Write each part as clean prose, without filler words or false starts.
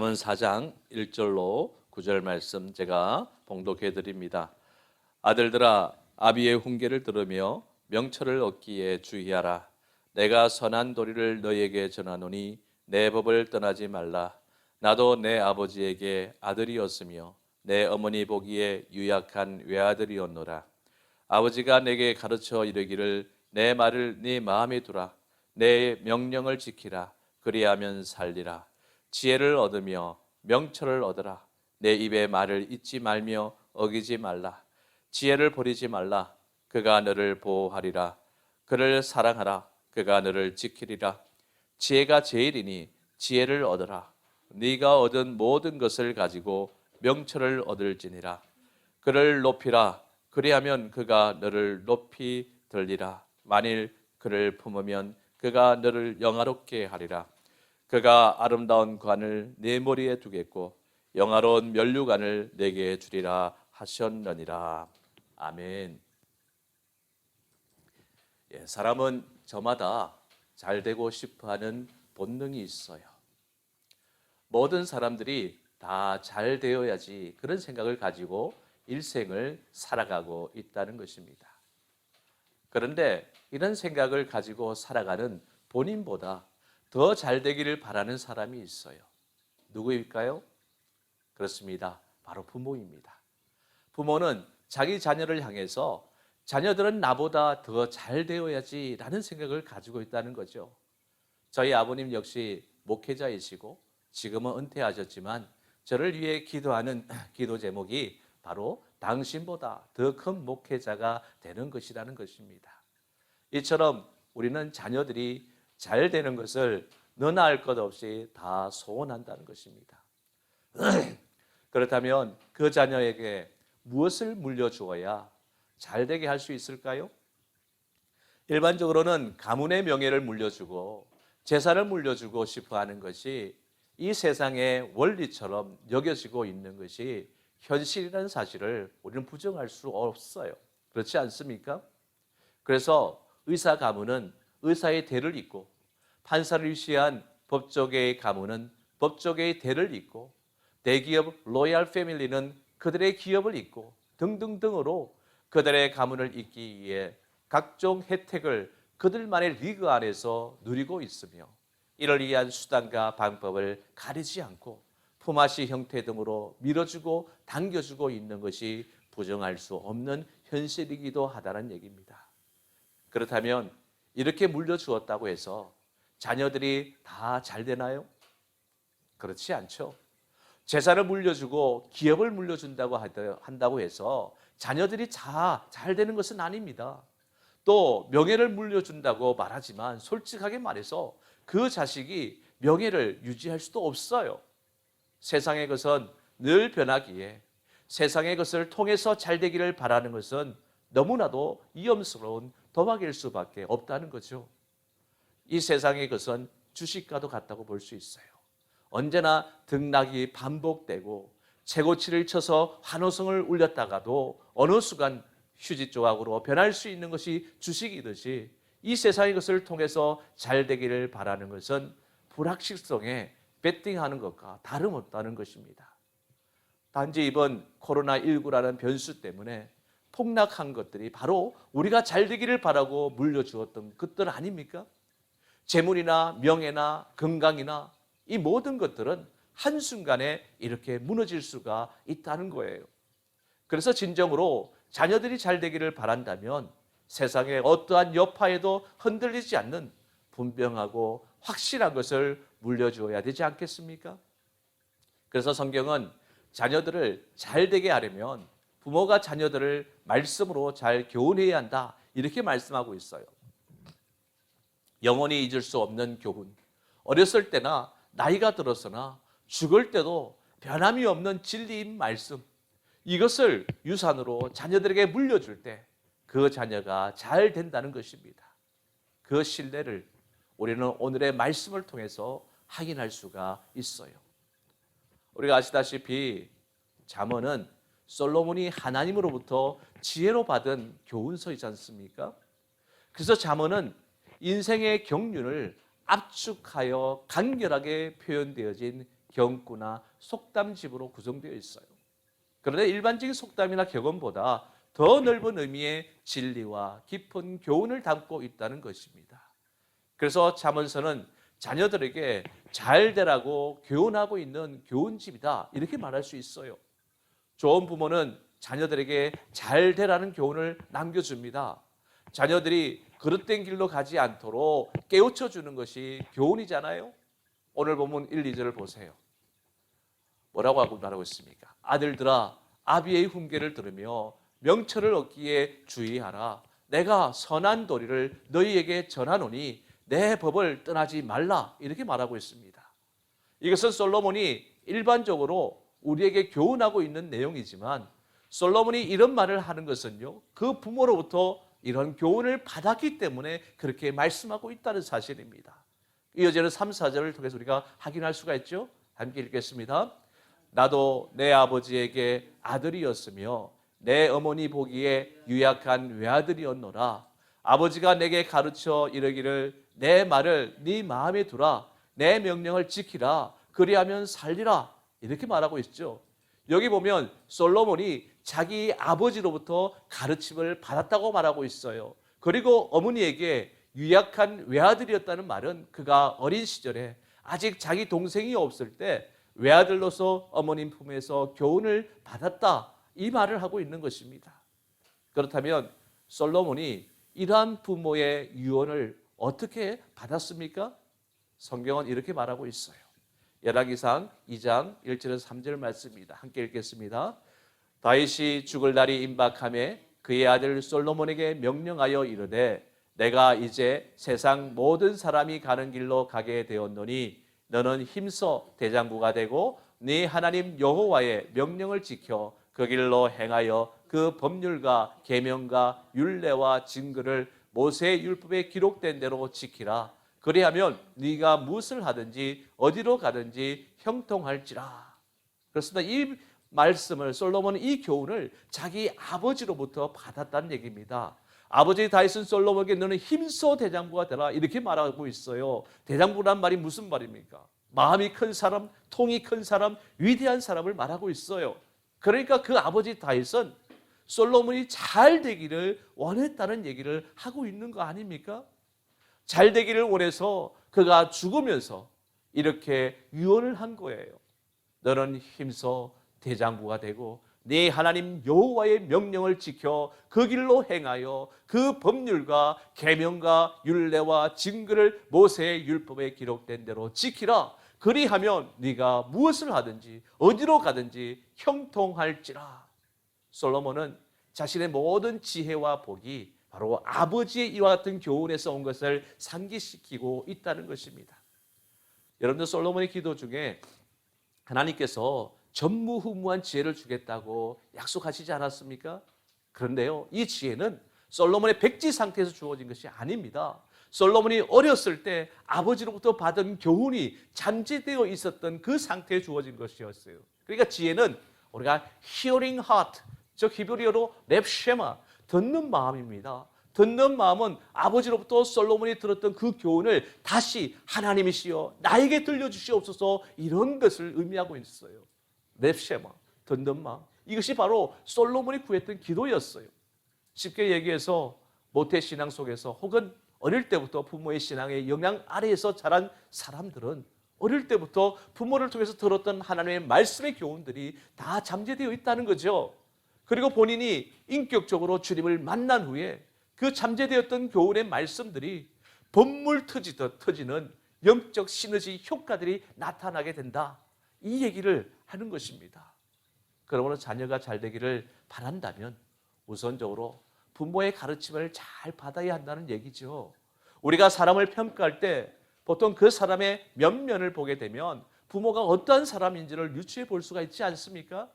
잠언 4장 1절로 9절 말씀 제가 봉독해 드립니다. 아들들아, 아비의 훈계를 들으며 명철을 얻기에 주의하라. 내가 선한 도리를 너희에게 전하노니 내 법을 떠나지 말라. 나도 내 아버지에게 아들이었으며 내 어머니 보기에 유약한 외아들이었노라. 아버지가 내게 가르쳐 이르기를 내 말을 네 마음에 두라. 내 명령을 지키라. 그리하면 살리라. 지혜를 얻으며 명철을 얻으라. 내 입의 말을 잊지 말며 어기지 말라. 지혜를 버리지 말라. 그가 너를 보호하리라. 그를 사랑하라. 그가 너를 지키리라. 지혜가 제일이니 지혜를 얻으라. 네가 얻은 모든 것을 가지고 명철을 얻을지니라. 그를 높이라. 그리하면 그가 너를 높이 들리라. 만일 그를 품으면 그가 너를 영화롭게 하리라. 그가 아름다운 관을 네 머리에 두겠고 영화로운 면류관을 내게 주리라 하셨느니라. 아멘. 사람은 저마다 잘 되고 싶어하는 본능이 있어요. 모든 사람들이 다 잘 되어야지 그런 생각을 가지고 일생을 살아가고 있다는 것입니다. 그런데 이런 생각을 가지고 살아가는 본인보다 더 잘 되기를 바라는 사람이 있어요. 누구일까요? 그렇습니다. 바로 부모입니다. 부모는 자기 자녀를 향해서 자녀들은 나보다 더 잘 되어야지 라는 생각을 가지고 있다는 거죠. 저희 아버님 역시 목회자이시고 지금은 은퇴하셨지만 저를 위해 기도하는 기도 제목이 바로 당신보다 더 큰 목회자가 되는 것이라는 것입니다. 이처럼 우리는 자녀들이 잘 되는 것을 너나 할 것 없이 다 소원한다는 것입니다. 그렇다면 그 자녀에게 무엇을 물려주어야 잘 되게 할 수 있을까요? 일반적으로는 가문의 명예를 물려주고 재산을 물려주고 싶어 하는 것이 이 세상의 원리처럼 여겨지고 있는 것이 현실이라는 사실을 우리는 부정할 수 없어요. 그렇지 않습니까? 그래서 의사 가문은 의사의 대를 잇고 판사를 위시한 법조계의 가문은 법조계의 대를 잇고 대기업 로얄 패밀리는 그들의 기업을 잇고 등등등으로 그들의 가문을 잇기 위해 각종 혜택을 그들만의 리그 안에서 누리고 있으며 이를 위한 수단과 방법을 가리지 않고 품앗이 형태 등으로 밀어주고 당겨주고 있는 것이 부정할 수 없는 현실이기도 하다는 얘기입니다. 그렇다면 이렇게 물려주었다고 해서 자녀들이 다 잘 되나요? 그렇지 않죠. 재산을 물려주고 기업을 물려준다고 한다고 해서 자녀들이 잘 되는 것은 아닙니다. 또 명예를 물려준다고 말하지만 솔직하게 말해서 그 자식이 명예를 유지할 수도 없어요. 세상의 것은 늘 변하기에 세상의 것을 통해서 잘 되기를 바라는 것은 너무나도 위험스러운 도박일 수밖에 없다는 거죠. 이 세상의 것은 주식과도 같다고 볼 수 있어요. 언제나 등락이 반복되고 최고치를 쳐서 환호성을 울렸다가도 어느 순간 휴지 조각으로 변할 수 있는 것이 주식이듯이 이 세상의 것을 통해서 잘 되기를 바라는 것은 불확실성에 베팅하는 것과 다름없다는 것입니다. 단지 이번 코로나19라는 변수 때문에 폭락한 것들이 바로 우리가 잘 되기를 바라고 물려주었던 것들 아닙니까? 재물이나 명예나 건강이나 이 모든 것들은 한순간에 이렇게 무너질 수가 있다는 거예요. 그래서 진정으로 자녀들이 잘 되기를 바란다면 세상의 어떠한 여파에도 흔들리지 않는 분명하고 확실한 것을 물려주어야 되지 않겠습니까? 그래서 성경은 자녀들을 잘 되게 하려면 부모가 자녀들을 말씀으로 잘 교훈해야 한다 이렇게 말씀하고 있어요. 영원히 잊을 수 없는 교훈, 어렸을 때나 나이가 들어서나 죽을 때도 변함이 없는 진리인 말씀, 이것을 유산으로 자녀들에게 물려줄 때 그 자녀가 잘 된다는 것입니다. 그 신뢰를 우리는 오늘의 말씀을 통해서 확인할 수가 있어요. 우리가 아시다시피 잠언은 솔로몬이 하나님으로부터 지혜로 받은 교훈서이지 않습니까? 그래서 잠언은 인생의 경륜을 압축하여 간결하게 표현되어진 경구나 속담집으로 구성되어 있어요. 그런데 일반적인 속담이나 격언보다 더 넓은 의미의 진리와 깊은 교훈을 담고 있다는 것입니다. 그래서 잠언서는 자녀들에게 잘 되라고 교훈하고 있는 교훈집이다, 이렇게 말할 수 있어요. 좋은 부모는 자녀들에게 잘 되라는 교훈을 남겨줍니다. 자녀들이 그릇된 길로 가지 않도록 깨우쳐 주는 것이 교훈이잖아요. 오늘 본문 1, 2절을 보세요. 뭐라고 하고 말하고 있습니까? 아들들아, 아비의 훈계를 들으며 명철을 얻기에 주의하라. 내가 선한 도리를 너희에게 전하노니 내 법을 떠나지 말라, 이렇게 말하고 있습니다. 이것은 솔로몬이 일반적으로 우리에게 교훈하고 있는 내용이지만, 솔로몬이 이런 말을 하는 것은요, 그 부모로부터 이런 교훈을 받았기 때문에 그렇게 말씀하고 있다는 사실입니다. 이어지는 3, 4절을 통해서 우리가 확인할 수가 있죠. 함께 읽겠습니다. 나도 내 아버지에게 아들이었으며 내 어머니 보기에 유약한 외아들이었노라. 아버지가 내게 가르쳐 이르기를 내 말을 네 마음에 두라. 내 명령을 지키라. 그리하면 살리라. 이렇게 말하고 있죠. 여기 보면 솔로몬이 자기 아버지로부터 가르침을 받았다고 말하고 있어요. 그리고 어머니에게 유약한 외아들이었다는 말은 그가 어린 시절에 아직 자기 동생이 없을 때 외아들로서 어머님 품에서 교훈을 받았다, 이 말을 하고 있는 것입니다. 그렇다면 솔로몬이 이러한 부모의 유언을 어떻게 받았습니까? 성경은 이렇게 말하고 있어요. 열왕기상 2장 1절에서 3절 말씀입니다. 함께 읽겠습니다. 다윗이 죽을 날이 임박하매 그의 아들 솔로몬에게 명령하여 이르되 내가 이제 세상 모든 사람이 가는 길로 가게 되었노니 너는 힘써 대장부가 되고 네 하나님 여호와의 명령을 지켜 그 길로 행하여 그 법률과 계명과 율례와 징글을 모세의 율법에 기록된 대로 지키라. 그리하면 네가 무엇을 하든지 어디로 가든지 형통할지라. 그렇습니다. 이 말씀을 솔로몬은 이 교훈을 자기 아버지로부터 받았다는 얘기입니다. 아버지 다윗은 솔로몬에게 너는 힘써 대장부가 되라, 이렇게 말하고 있어요. 대장부란 말이 무슨 말입니까? 마음이 큰 사람, 통이 큰 사람, 위대한 사람을 말하고 있어요. 그러니까 그 아버지 다윗은 솔로몬이 잘 되기를 원했다는 얘기를 하고 있는 거 아닙니까? 잘 되기를 원해서 그가 죽으면서 이렇게 유언을 한 거예요. 너는 힘써 대장부가 되고 네 하나님 여호와의 명령을 지켜 그 길로 행하여 그 법률과 계명과 율례와 징글을 모세의 율법에 기록된 대로 지키라. 그리하면 네가 무엇을 하든지 어디로 가든지 형통할지라. 솔로몬은 자신의 모든 지혜와 복이 바로 아버지의 이와 같은 교훈에서 온 것을 상기시키고 있다는 것입니다. 여러분들, 솔로몬의 기도 중에 하나님께서 전무후무한 지혜를 주겠다고 약속하시지 않았습니까? 그런데요, 이 지혜는 솔로몬의 백지 상태에서 주어진 것이 아닙니다. 솔로몬이 어렸을 때 아버지로부터 받은 교훈이 잠재되어 있었던 그 상태에 주어진 것이었어요. 그러니까 지혜는 우리가 hearing heart, 즉 히브리어로 렙쉐마, 듣는 마음입니다. 듣는 마음은 아버지로부터 솔로몬이 들었던 그 교훈을 다시 하나님이시여 나에게 들려주시옵소서, 이런 것을 의미하고 있어요. 렙쉐마, 듣는 마음. 이것이 바로 솔로몬이 구했던 기도였어요. 쉽게 얘기해서 모태신앙 속에서 혹은 어릴 때부터 부모의 신앙의 영향 아래에서 자란 사람들은 어릴 때부터 부모를 통해서 들었던 하나님의 말씀의 교훈들이 다 잠재되어 있다는 거죠. 그리고 본인이 인격적으로 주님을 만난 후에 그 잠재되었던 교훈의 말씀들이 번물 터지는 영적 시너지 효과들이 나타나게 된다, 이 얘기를 하는 것입니다. 그러므로 자녀가 잘 되기를 바란다면 우선적으로 부모의 가르침을 잘 받아야 한다는 얘기죠. 우리가 사람을 평가할 때 보통 그 사람의 면면을 보게 되면 부모가 어떠한 사람인지를 유추해 볼 수가 있지 않습니까?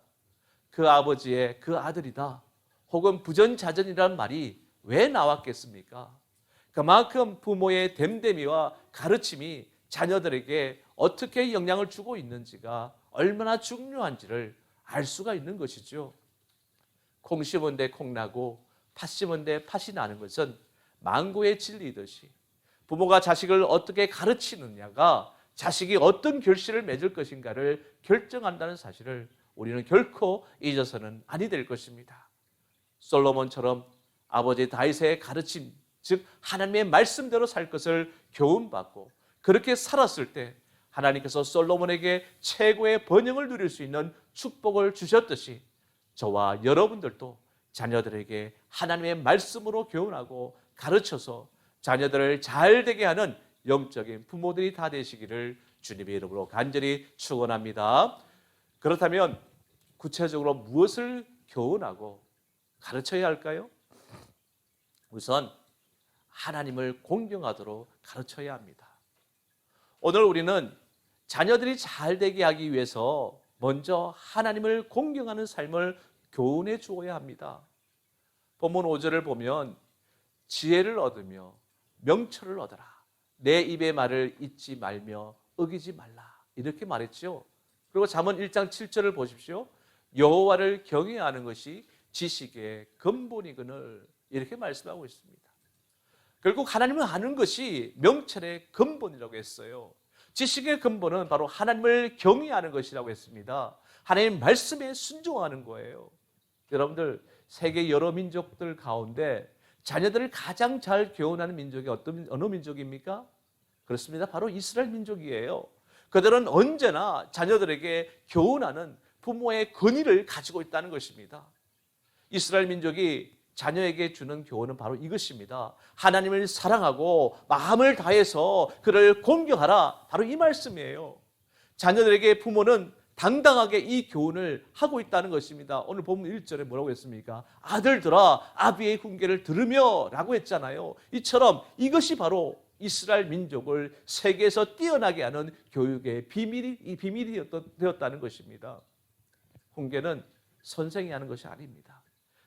그 아버지의 그 아들이다, 혹은 부전자전이라는 말이 왜 나왔겠습니까? 그만큼 부모의 됨됨이와 가르침이 자녀들에게 어떻게 영향을 주고 있는지가 얼마나 중요한지를 알 수가 있는 것이죠. 콩 심은 데 콩 나고 팥 심은 데 팥이 나는 것은 망고의 진리이듯이 부모가 자식을 어떻게 가르치느냐가 자식이 어떤 결실을 맺을 것인가를 결정한다는 사실을 우리는 결코 잊어서는 아니 될 것입니다. 솔로몬처럼 아버지 다윗의 가르침, 즉 하나님의 말씀대로 살 것을 교훈받고 그렇게 살았을 때 하나님께서 솔로몬에게 최고의 번영을 누릴 수 있는 축복을 주셨듯이 저와 여러분들도 자녀들에게 하나님의 말씀으로 교훈하고 가르쳐서 자녀들을 잘 되게 하는 영적인 부모들이 다 되시기를 주님의 이름으로 간절히 축원합니다. 그렇다면 구체적으로 무엇을 교훈하고 가르쳐야 할까요? 우선 하나님을 공경하도록 가르쳐야 합니다. 오늘 우리는 자녀들이 잘 되게 하기 위해서 먼저 하나님을 공경하는 삶을 교훈해 주어야 합니다. 본문 5절을 보면 지혜를 얻으며 명철을 얻어라. 내 입의 말을 잊지 말며 어기지 말라. 이렇게 말했죠. 그리고 잠언 1장 7절을 보십시오. 여호와를 경외하는 것이 지식의 근본이거늘 이렇게 말씀하고 있습니다. 결국 하나님을 아는 것이 명철의 근본이라고 했어요. 지식의 근본은 바로 하나님을 경외하는 것이라고 했습니다. 하나님 말씀에 순종하는 거예요. 여러분들 세계 여러 민족들 가운데 자녀들을 가장 잘 교훈하는 민족이 어느 민족입니까? 그렇습니다. 바로 이스라엘 민족이에요. 그들은 언제나 자녀들에게 교훈하는 부모의 권위를 가지고 있다는 것입니다. 이스라엘 민족이 자녀에게 주는 교훈은 바로 이것입니다. 하나님을 사랑하고 마음을 다해서 그를 공경하라. 바로 이 말씀이에요. 자녀들에게 부모는 당당하게 이 교훈을 하고 있다는 것입니다. 오늘 본문 1절에 뭐라고 했습니까? 아들들아 아비의 훈계를 들으며 라고 했잖아요. 이처럼 이것이 바로 이스라엘 민족을 세계에서 뛰어나게 하는 교육의 비밀이 되었다는 것입니다. 훈계는 선생이 하는 것이 아닙니다.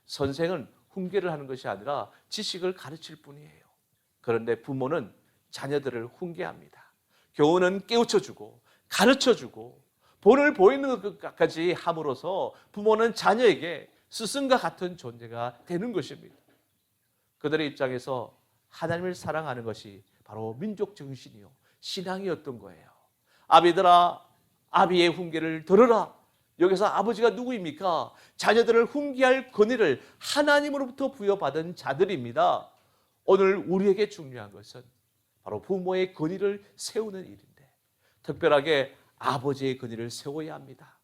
선생은 훈계를 하는 것이 아니라 지식을 가르칠 뿐이에요. 그런데 부모는 자녀들을 훈계합니다. 교훈은 깨우쳐주고 가르쳐주고 본을 보이는 것까지 함으로써 부모는 자녀에게 스승과 같은 존재가 되는 것입니다. 그들의 입장에서 하나님을 사랑하는 것이 바로 민족 정신이요 신앙이었던 거예요. 아비들아 아비의 훈계를 들으라. 여기서 아버지가 누구입니까? 자녀들을 훈계할 권위를 하나님으로부터 부여받은 자들입니다. 오늘 우리에게 중요한 것은 바로 부모의 권위를 세우는 일인데 특별하게 아버지의 권위를 세워야 합니다.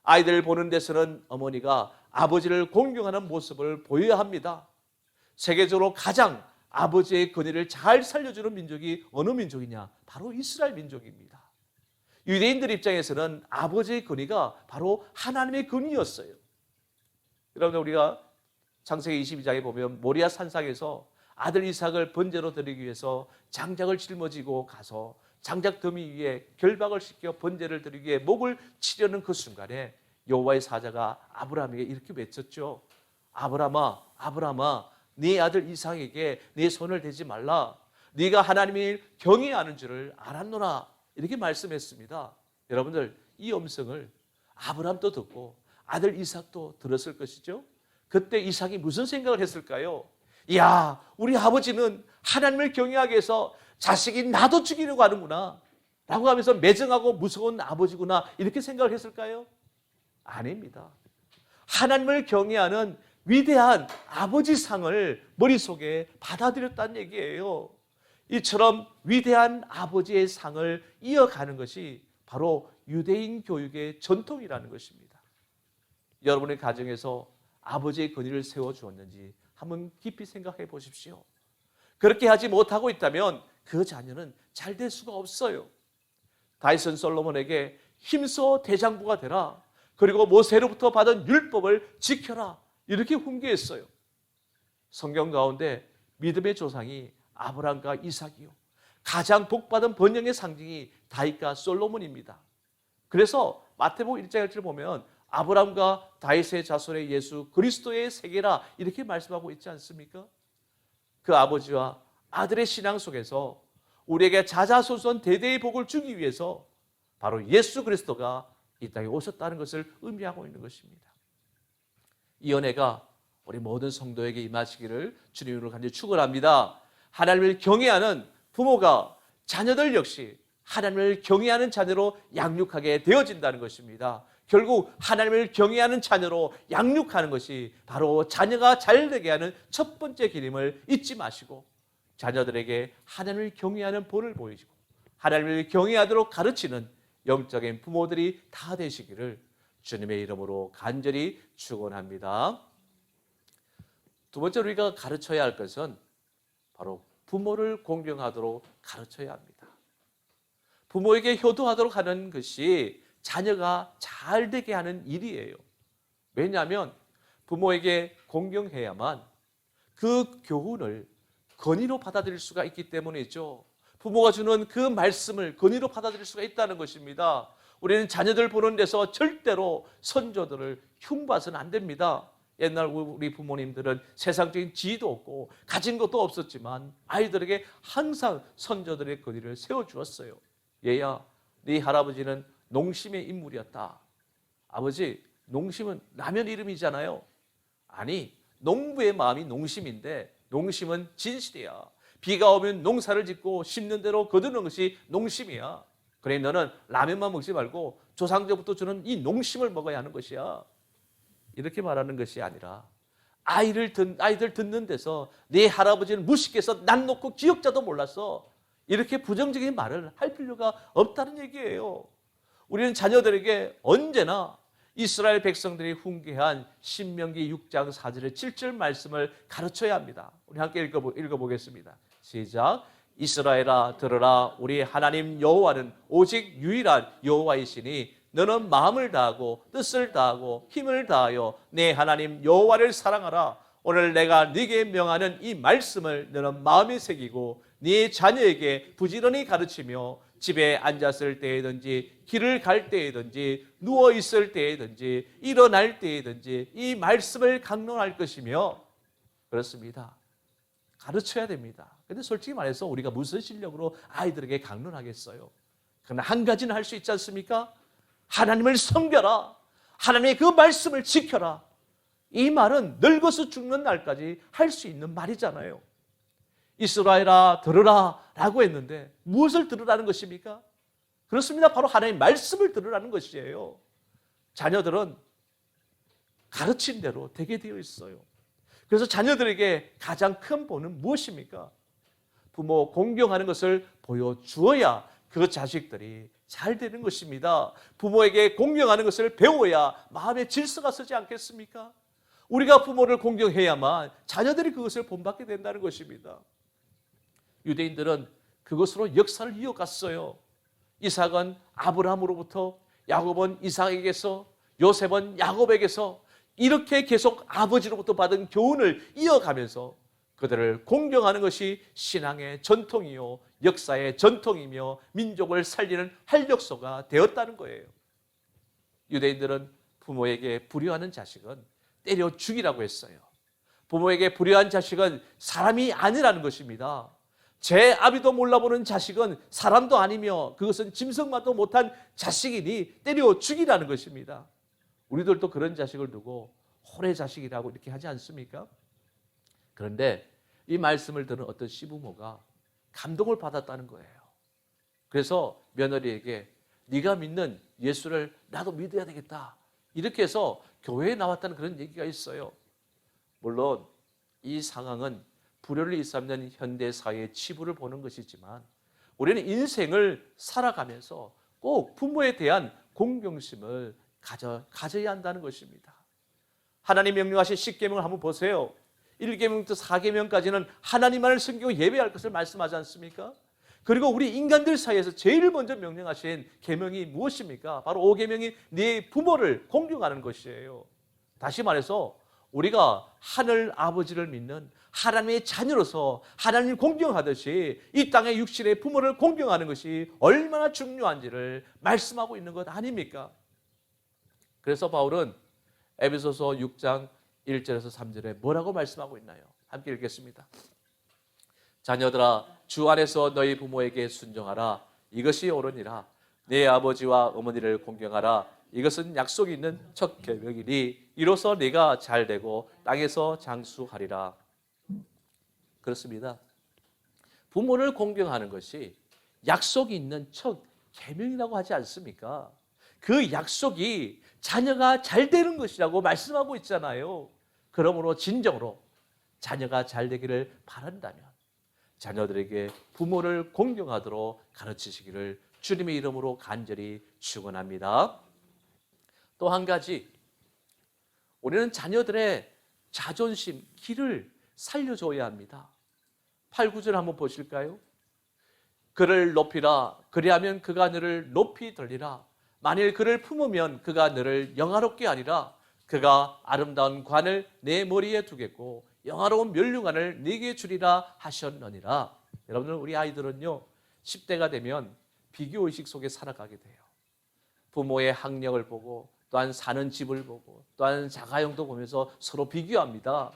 아이들 보는 데서는 어머니가 아버지를 공경하는 모습을 보여야 합니다. 세계적으로 가장 아버지의 권위를 잘 살려주는 민족이 어느 민족이냐? 바로 이스라엘 민족입니다. 유대인들 입장에서는 아버지의 권위가 바로 하나님의 권위였어요. 여러분 우리가 창세기 22장에 보면 모리아 산상에서 아들 이삭을 번제로 드리기 위해서 장작을 짊어지고 가서 장작 더미 위에 결박을 시켜 번제를 드리기 위해 목을 치려는 그 순간에 여호와의 사자가 아브라함에게 이렇게 외쳤죠. 아브라함아 아브라함아 네 아들 이삭에게 네 손을 대지 말라. 네가 하나님을 경외하는 줄을 알았노라. 이렇게 말씀했습니다. 여러분들 이 음성을 아브라함도 듣고 아들 이삭도 들었을 것이죠. 그때 이삭이 무슨 생각을 했을까요? 이야 우리 아버지는 하나님을 경외하게 해서 자식이 나도 죽이려고 하는구나 라고 하면서 매정하고 무서운 아버지구나 이렇게 생각을 했을까요? 아닙니다. 하나님을 경외하는 위대한 아버지 상을 머릿속에 받아들였다는 얘기예요. 이처럼 위대한 아버지의 상을 이어가는 것이 바로 유대인 교육의 전통이라는 것입니다. 여러분의 가정에서 아버지의 권위를 세워주었는지 한번 깊이 생각해 보십시오. 그렇게 하지 못하고 있다면 그 자녀는 잘 될 수가 없어요. 다윗은 솔로몬에게 힘써 대장부가 되라. 그리고 모세로부터 받은 율법을 지켜라. 이렇게 훈계했어요. 성경 가운데 믿음의 조상이 아브라함과 이삭이요. 가장 복받은 번영의 상징이 다윗과 솔로몬입니다. 그래서 마태복음 1장 1절을 보면 아브라함과 다윗의 자손의 예수 그리스도의 세계라 이렇게 말씀하고 있지 않습니까? 그 아버지와 아들의 신앙 속에서 우리에게 자자손손 대대의 복을 주기 위해서 바로 예수 그리스도가 이 땅에 오셨다는 것을 의미하고 있는 것입니다. 이 은혜가 우리 모든 성도에게 임하시기를 주님으로 간절히 축원합니다. 하나님을 경외하는 부모가 자녀들 역시 하나님을 경외하는 자녀로 양육하게 되어진다는 것입니다. 결국 하나님을 경외하는 자녀로 양육하는 것이 바로 자녀가 잘되게 하는 첫 번째 기름을 잊지 마시고 자녀들에게 하나님을 경외하는 본을 보이시고 하나님을 경외하도록 가르치는 영적인 부모들이 다 되시기를 주님의 이름으로 간절히 축원합니다. 두 번째로 우리가 가르쳐야 할 것은 바로 부모를 공경하도록 가르쳐야 합니다. 부모에게 효도하도록 하는 것이 자녀가 잘 되게 하는 일이에요. 왜냐하면 부모에게 공경해야만 그 교훈을 권위로 받아들일 수가 있기 때문이죠. 부모가 주는 그 말씀을 권위로 받아들일 수가 있다는 것입니다. 우리는 자녀들 보는 데서 절대로 선조들을 흉봐서는 안 됩니다. 옛날 우리 부모님들은 세상적인 지위도 없고 가진 것도 없었지만 아이들에게 항상 선조들의 권위를 세워주었어요. 얘야, 네 할아버지는 농심의 인물이었다. 아버지, 농심은 라면 이름이잖아요. 아니, 농부의 마음이 농심인데 농심은 진실이야. 비가 오면 농사를 짓고 심는 대로 거두는 것이 농심이야. 그래 너는 라면만 먹지 말고 조상제부터 주는 이 농심을 먹어야 하는 것이야. 이렇게 말하는 것이 아니라 아이들 듣는 데서 네 할아버지는 무식해서 난 놓고 기억자도 몰랐어. 이렇게 부정적인 말을 할 필요가 없다는 얘기예요. 우리는 자녀들에게 언제나 이스라엘 백성들이 훈계한 신명기 6장 4절의 7절 말씀을 가르쳐야 합니다. 우리 함께 읽어보겠습니다. 시작. 이스라엘아 들으라. 우리 하나님 여호와는 오직 유일한 여호와이시니 너는 마음을 다하고 뜻을 다하고 힘을 다하여 내 하나님 여호와를 사랑하라. 오늘 내가 네게 명하는 이 말씀을 너는 마음에 새기고 네 자녀에게 부지런히 가르치며 집에 앉았을 때이든지 길을 갈 때이든지 누워 있을 때이든지 일어날 때이든지 이 말씀을 강론할 것이며 그렇습니다. 가르쳐야 됩니다. 근데 솔직히 말해서 우리가 무슨 실력으로 아이들에게 강론하겠어요? 그러나 한 가지는 할 수 있지 않습니까? 하나님을 섬겨라. 하나님의 그 말씀을 지켜라. 이 말은 늙어서 죽는 날까지 할 수 있는 말이잖아요. 이스라엘아 들으라 라고 했는데 무엇을 들으라는 것입니까? 그렇습니다. 바로 하나님의 말씀을 들으라는 것이에요. 자녀들은 가르친 대로 되게 되어 있어요. 그래서 자녀들에게 가장 큰 본은 무엇입니까? 부모 공경하는 것을 보여주어야 그 자식들이 잘 되는 것입니다. 부모에게 공경하는 것을 배워야 마음에 질서가 서지 않겠습니까? 우리가 부모를 공경해야만 자녀들이 그것을 본받게 된다는 것입니다. 유대인들은 그것으로 역사를 이어갔어요. 이삭은 아브라함으로부터, 야곱은 이삭에게서, 요셉은 야곱에게서 이렇게 계속 아버지로부터 받은 교훈을 이어가면서 그들을 공경하는 것이 신앙의 전통이요 역사의 전통이며 민족을 살리는 활력소가 되었다는 거예요. 유대인들은 부모에게 불효하는 자식은 때려 죽이라고 했어요. 부모에게 불효한 자식은 사람이 아니라는 것입니다. 제 아비도 몰라보는 자식은 사람도 아니며 그것은 짐승만도 못한 자식이니 때려 죽이라는 것입니다. 우리들도 그런 자식을 두고 호래 자식이라고 이렇게 하지 않습니까? 그런데 이 말씀을 들은 어떤 시부모가 감동을 받았다는 거예요. 그래서 며느리에게 네가 믿는 예수를 나도 믿어야 되겠다. 이렇게 해서 교회에 나왔다는 그런 얘기가 있어요. 물론 이 상황은 불효를 일삼는 현대사회의 치부를 보는 것이지만 우리는 인생을 살아가면서 꼭 부모에 대한 공경심을 가져야 한다는 것입니다. 하나님 명령하신 10계명을 한번 보세요. 1계명부터 4계명까지는 하나님만을 섬기고 예배할 것을 말씀하지 않습니까? 그리고 우리 인간들 사이에서 제일 먼저 명령하신 계명이 무엇입니까? 바로 5계명이 네 부모를 공경하는 것이에요. 다시 말해서 우리가 하늘 아버지를 믿는 하나님의 자녀로서 하나님을 공경하듯이 이 땅의 육신의 부모를 공경하는 것이 얼마나 중요한지를 말씀하고 있는 것 아닙니까? 그래서 바울은 에베소서 6장 1절에서 3절에 뭐라고 말씀하고 있나요? 함께 읽겠습니다. 자녀들아 주 안에서 너희 부모에게 순종하라. 이것이 옳으니라. 내 아버지와 어머니를 공경하라. 이것은 약속이 있는 첫 계명이니 이로써 네가 잘되고 땅에서 장수하리라. 그렇습니다. 부모를 공경하는 것이 약속이 있는 첫 계명이라고 하지 않습니까? 그 약속이 자녀가 잘 되는 것이라고 말씀하고 있잖아요. 그러므로 진정으로 자녀가 잘 되기를 바란다면 자녀들에게 부모를 공경하도록 가르치시기를 주님의 이름으로 간절히 축원합니다. 또 한 가지, 우리는 자녀들의 자존심, 기를 살려줘야 합니다. 8, 9절 한번 보실까요? 그를 높이라, 그리하면 그가 너를 높이 들리라. 만일 그를 품으면 그가 너를 영화롭게 하리라. 그가 아름다운 관을 내 머리에 두겠고 영화로운 면류관을 네게 주리라 하셨느니라. 여러분들, 우리 아이들은요 10대가 되면 비교의식 속에 살아가게 돼요. 부모의 학력을 보고 또한 사는 집을 보고 또한 자가용도 보면서 서로 비교합니다.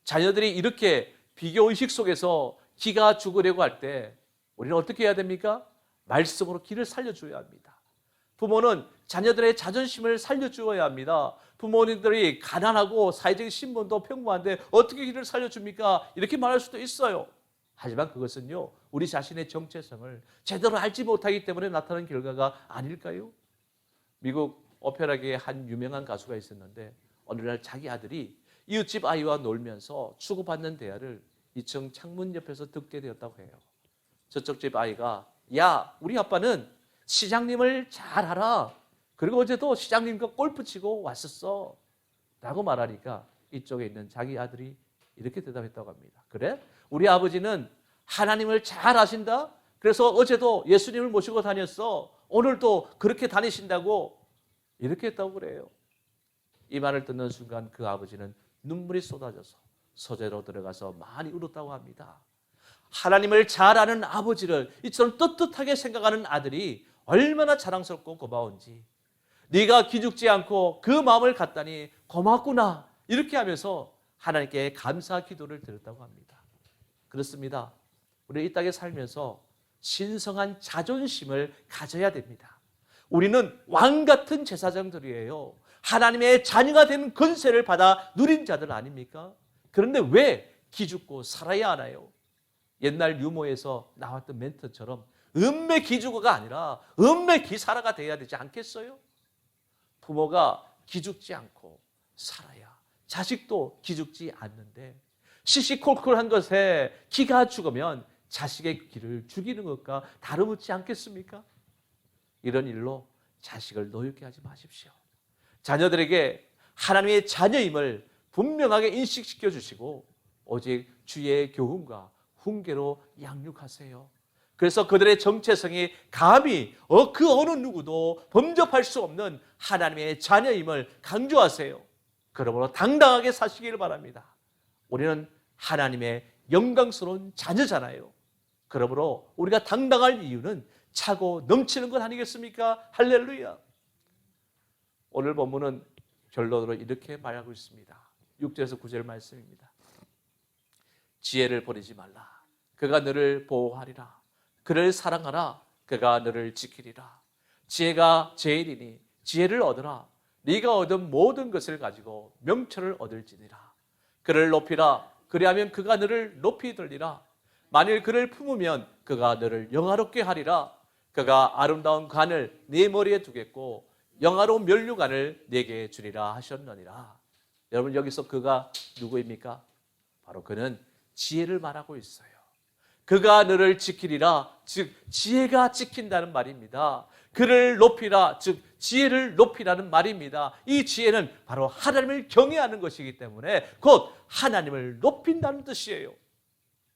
자녀들이 이렇게 비교의식 속에서 기가 죽으려고 할 때 우리는 어떻게 해야 됩니까? 말씀으로 기를 살려줘야 합니다. 부모는 자녀들의 자존심을 살려주어야 합니다. 부모님들이 가난하고 사회적인 신분도 평범한데 어떻게 기를 살려줍니까? 이렇게 말할 수도 있어요. 하지만 그것은요 우리 자신의 정체성을 제대로 알지 못하기 때문에 나타나는 결과가 아닐까요? 미국 오페라계의 한 유명한 가수가 있었는데 어느 날 자기 아들이 이웃집 아이와 놀면서 주고받는 대화를 2층 창문 옆에서 듣게 되었다고 해요. 저쪽 집 아이가, 야, 우리 아빠는 시장님을 잘 알아. 그리고 어제도 시장님과 골프 치고 왔었어. 라고 말하니까 이쪽에 있는 자기 아들이 이렇게 대답했다고 합니다. 그래? 우리 아버지는 하나님을 잘 아신다? 그래서 어제도 예수님을 모시고 다녔어. 오늘도 그렇게 다니신다고 이렇게 했다고 그래요. 이 말을 듣는 순간 그 아버지는 눈물이 쏟아져서 서재로 들어가서 많이 울었다고 합니다. 하나님을 잘 아는 아버지를 이처럼 떳떳하게 생각하는 아들이 얼마나 자랑스럽고 고마운지, 네가 기죽지 않고 그 마음을 갖다니 고맙구나, 이렇게 하면서 하나님께 감사 기도를 드렸다고 합니다. 그렇습니다. 우리 이 땅에 살면서 신성한 자존심을 가져야 됩니다. 우리는 왕 같은 제사장들이에요. 하나님의 자녀가 된 권세를 받아 누린 자들 아닙니까? 그런데 왜 기죽고 살아야 하나요? 옛날 유머에서 나왔던 멘트처럼 음매 기죽어가 아니라 음매 기사라가 돼야 되지 않겠어요? 부모가 기죽지 않고 살아야 자식도 기죽지 않는데, 시시콜콜한 것에 기가 죽으면 자식의 기를 죽이는 것과 다름없지 않겠습니까? 이런 일로 자식을 노엽게 하지 마십시오. 자녀들에게 하나님의 자녀임을 분명하게 인식시켜 주시고 오직 주의 교훈과 훈계로 양육하세요. 그래서 그들의 정체성이 감히 그 어느 누구도 범접할 수 없는 하나님의 자녀임을 강조하세요. 그러므로 당당하게 사시기를 바랍니다. 우리는 하나님의 영광스러운 자녀잖아요. 그러므로 우리가 당당할 이유는 차고 넘치는 것 아니겠습니까? 할렐루야. 오늘 본문은 결론으로 이렇게 말하고 있습니다. 6절에서 9절 말씀입니다. 지혜를 버리지 말라. 그가 너를 보호하리라. 그를 사랑하라. 그가 너를 지키리라. 지혜가 제일이니 지혜를 얻으라. 네가 얻은 모든 것을 가지고 명철을 얻을지니라. 그를 높이라. 그리하면 그가 너를 높이 들리라. 만일 그를 품으면 그가 너를 영화롭게 하리라. 그가 아름다운 관을 네 머리에 두겠고 영화로운 면류관을 네게 주리라 하셨느니라. 여러분, 여기서 그가 누구입니까? 바로 그는 지혜를 말하고 있어요. 그가 너를 지키리라, 즉 지혜가 지킨다는 말입니다. 그를 높이라, 즉 지혜를 높이라는 말입니다. 이 지혜는 바로 하나님을 경외하는 것이기 때문에 곧 하나님을 높인다는 뜻이에요.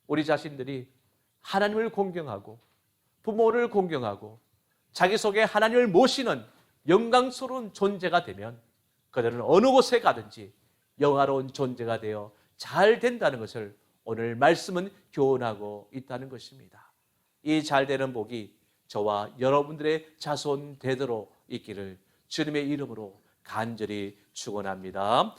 우리 자신들이 하나님을 공경하고 부모를 공경하고 자기 속에 하나님을 모시는 영광스러운 존재가 되면 그들은 어느 곳에 가든지 영화로운 존재가 되어 잘 된다는 것을 오늘 말씀은 교훈하고 있다는 것입니다. 이 잘되는 복이 저와 여러분들의 자손 되도록 있기를 주님의 이름으로 간절히 축원합니다.